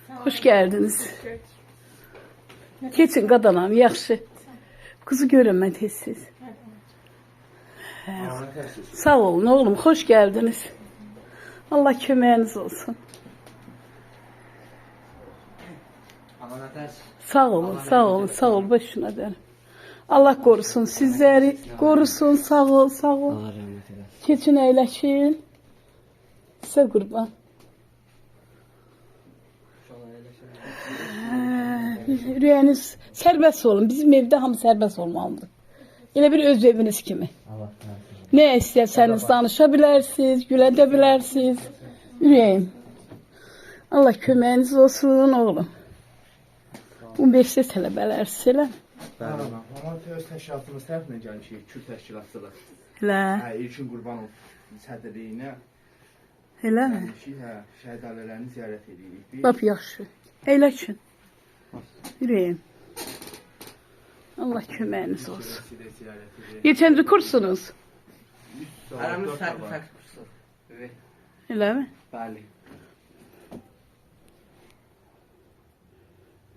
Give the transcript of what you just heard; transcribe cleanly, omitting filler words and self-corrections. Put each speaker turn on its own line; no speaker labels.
Hoş geldiniz. Keçin qadanam, yaxşı. Kızı görəmədik siz. Sağ olun oğlum, hoş geldiniz. Allah köməyiniz olsun. Sağ olun, sağ olun, sağ ol. Başına derim. Allah korusun sizleri, korusun, sağ ol, sağ ol.
Allah rəhmət eləsin.
Keçin əyləşin. Sizə qurban. Ürəyiniz sərbəst olun. Bizim evdə hamı sərbəst olmalıdır. Elə bir öz eviniz kimi.
Allah rəhmət eləsin.
Nə istəsəniz danışa bilərsiniz, gülə də bilərsiniz. Ürəyim. Allah köməyiniz olsun oğlum. 15-də tələbələrsiz elə.
Bəli. Amma öz təşkilatımız tərəfindən gəlmişik, Kür təşkilatçılar.
Elə.
İlkin Qurbanov sədrliyinə
Eləmi?
gəlmişik, şəhid ailələrini ziyarət edirik.
Lap yaxşı. Əyləşin. Ürəyim. Allah köməyiniz olsun. Neçənci kursunuz?
Aramız fərqli kursu.
Eləmi?
Bəli.